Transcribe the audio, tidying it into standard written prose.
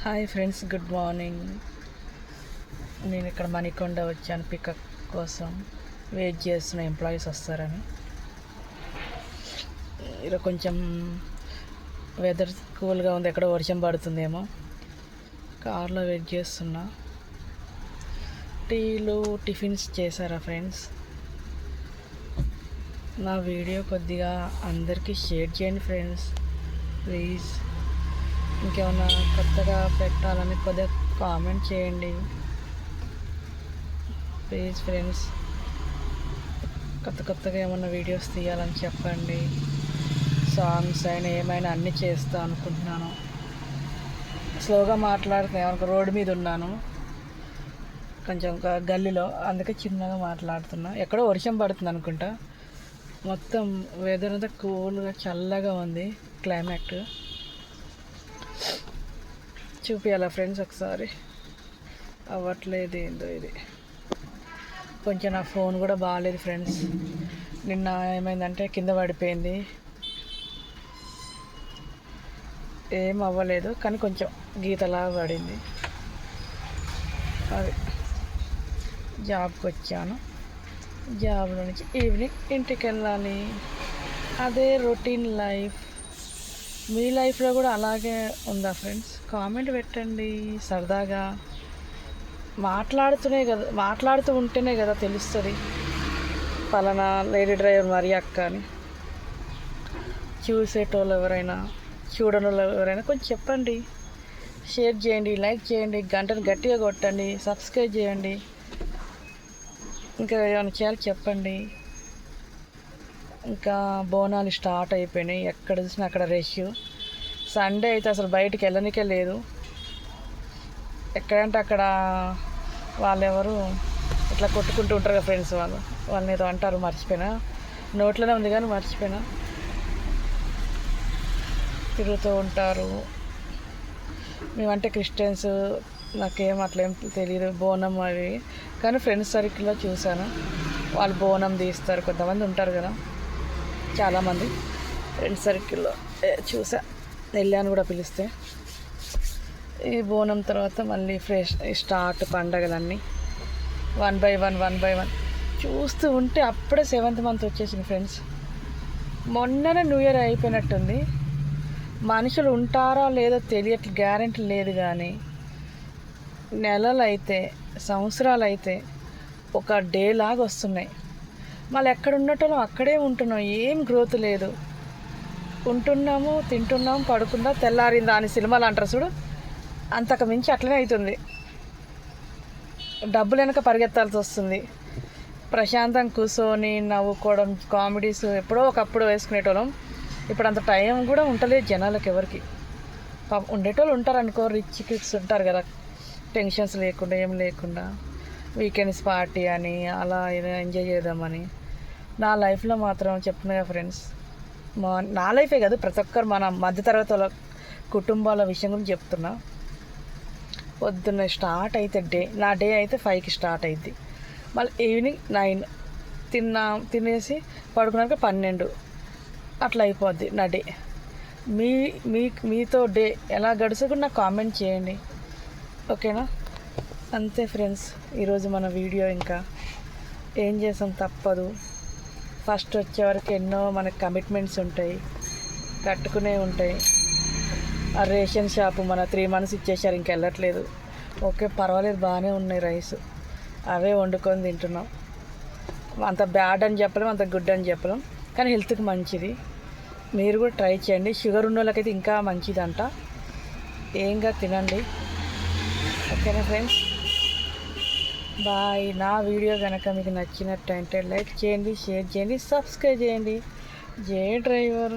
Hi friends, good morning. నేను ఇక్కడ మణికొండ వచ్చాను పికప్ కోసం. వెయిట్ చేస్తున్న ఎంప్లాయీస్ వస్తారని. ఇక్కడ కొంచెం వెదర్ కూల్గా ఉంది, ఎక్కడో వర్షం పడుతుందేమో. కార్లో వెయిట్ చేస్తున్నా. టీలు టిఫిన్స్ చేశారా ఫ్రెండ్స్? నా వీడియో కొద్దిగా అందరికీ షేర్ చేయండి ఫ్రెండ్స్, ప్లీజ్. ఇంకేమన్నా కొత్తగా పెట్టాలని కొద్దిగా కామెంట్ చేయండి ప్లీజ్ ఫ్రెండ్స్. కొత్తగా ఏమన్నా వీడియోస్ తీయాలని చెప్పండి. సాంగ్స్ అయినా ఏమైనా అన్నీ చేస్తా అనుకుంటున్నాను. స్లోగా మాట్లాడుతున్నాను, రోడ్డు మీద ఉన్నాను, కొంచెం గల్లీలో, అందుకే చిన్నగా మాట్లాడుతున్నా. ఎక్కడో వర్షం పడుతుంది అనుకుంటా. మొత్తం వెదర్ అంతా కూల్గా చల్లగా ఉంది. క్లైమేట్ చూపించాలా ఫ్రెండ్స్ ఒకసారి? అవ్వట్లేదు ఏందో ఇది. కొంచెం నా ఫోన్ కూడా బాగాలేదు ఫ్రెండ్స్. నిన్న ఏమైందంటే కింద పడిపోయింది. ఏం అవ్వలేదు కానీ కొంచెం గీతలా పడింది. అది జాబ్కి వచ్చాను. జాబ్లో నుంచి ఈవినింగ్ ఇంటికి వెళ్ళాలి. అదే రొటీన్ లైఫ్. మీ లైఫ్లో కూడా అలాగే ఉందా ఫ్రెండ్స్? కామెంట్ పెట్టండి. సరదాగా మాట్లాడుతూ ఉంటేనే కదా తెలుస్తుంది పలానా లేడీ డ్రైవర్ మరి అక్క అని. చూసేటోళ్ళు ఎవరైనా, చూడని వాళ్ళు ఎవరైనా కొంచెం చెప్పండి, షేర్ చేయండి, లైక్ చేయండి, గంటను గట్టిగా కొట్టండి, సబ్స్క్రైబ్ చేయండి. ఇంకా ఏమైనా చేయాలి చెప్పండి. ఇంకా బోనాలు స్టార్ట్ అయిపోయినాయి. ఎక్కడ చూసినా అక్కడ రష్. సండే అయితే అసలు బయటికి వెళ్ళనికే లేదు. ఎక్కడంటే అక్కడ వాళ్ళెవరు ఇట్లా కొట్టుకుంటూ ఉంటారు కదా ఫ్రెండ్స్, వాళ్ళని ఏదో అంటారు, మర్చిపోయినా. నోట్లోనే ఉంది కానీ మర్చిపోయినా. తిరుగుతూ ఉంటారు. మేమంటే క్రిస్టియన్స్, నాకేం అట్లేం తెలియదు బోనం అవి. కానీ ఫ్రెండ్స్ సర్కిల్లో చూశాను, వాళ్ళు బోనం తీస్తారు. కొంతమంది ఉంటారు కదా, చాలామంది ఫ్రెండ్స్ సర్కిల్లో చూసా. వెళ్ళాను కూడా పిలిస్తే. ఈ బోనం తర్వాత మళ్ళీ ఫ్రెష్ స్టార్ట్ పండగలన్నీ వన్ బై వన్ చూస్తూ ఉంటే అప్పుడే 7th మంత్ వచ్చేసింది ఫ్రెండ్స్. మొన్ననే న్యూ ఇయర్ అయిపోయినట్టుంది. మనుషులు ఉంటారా లేదో తెలియట్లేదు, గ్యారెంటీ లేదు. కానీ నెలలు అయితే, సంవత్సరాలు అయితే ఒక డే లాగా వస్తున్నాయి. మళ్ళీ ఎక్కడ ఉండటం అక్కడే ఉంటున్నాం. ఏం గ్రోత్ లేదు. ఉంటున్నాము, తింటున్నాము, పడుకుందాం, తెల్లారిందా అని సినిమాలు అంటారు చూడు, అంతకు మించి అట్లనే అవుతుంది. డబ్బులు వెనక పరిగెత్తాల్సి వస్తుంది. ప్రశాంతంగా కూర్చొని నవ్వుకోవడం, కామెడీస్ ఎప్పుడో ఒకప్పుడు వేసుకునేటోళ్ళం. ఇప్పుడు అంత టైం కూడా ఉండలేదు జనాలకు ఎవరికి. ఉండేటోళ్ళు ఉంటారు అనుకో, రిచ్ కిడ్స్ ఉంటారు కదా, టెన్షన్స్ లేకుండా ఏం లేకుండా వీకెండ్స్ పార్టీ అని అలా ఎంజాయ్ చేద్దామని. నా లైఫ్లో మాత్రం చెప్తున్నా ఫ్రెండ్స్, నా లైఫే కాదు, ప్రతి ఒక్కరు మన మధ్యతరగతి వాళ్ళ కుటుంబాల విషయం గురించి చెప్తున్నా. పొద్దున్న స్టార్ట్ అయితే నా డే అయితే 5కి స్టార్ట్ అయింది. మళ్ళీ ఈవినింగ్ 9 తినేసి పడుకున్నాక 12 అట్లా అయిపోద్ది నా డే. మీతో డే ఎలా గడుచుకుని నాకు కామెంట్ చేయండి, ఓకేనా? అంతే ఫ్రెండ్స్, ఈరోజు మన వీడియో. ఇంకా ఏం చేసాం, తప్పదు. ఫస్ట్ వచ్చేవరకు ఎన్నో మనకు కమిట్మెంట్స్ ఉంటాయి, కట్టుకునే ఉంటాయి. ఆ రేషన్ షాపు మన 3 months ఇచ్చేసారు, ఇంకెళ్ళట్లేదు. ఓకే పర్వాలేదు, బాగానే ఉన్నాయి రైస్, అవే వండుకొని తింటున్నాం. అంత బ్యాడ్ అని చెప్పలేం, అంత గుడ్ అని చెప్పలేం, కానీ హెల్త్కి మంచిది. మీరు కూడా ట్రై చేయండి. షుగర్ ఉన్న వాళ్ళకైతే ఇంకా మంచిదంట. ఏంగా తినండి, ఓకేనా ఫ్రెండ్స్? బాయ్. నా వీడియో కనుక మీకు నచ్చినట్టయితే లైక్ చేయండి, షేర్ చేయండి, సబ్స్క్రైబ్ చేయండి. జే డ్రైవర్.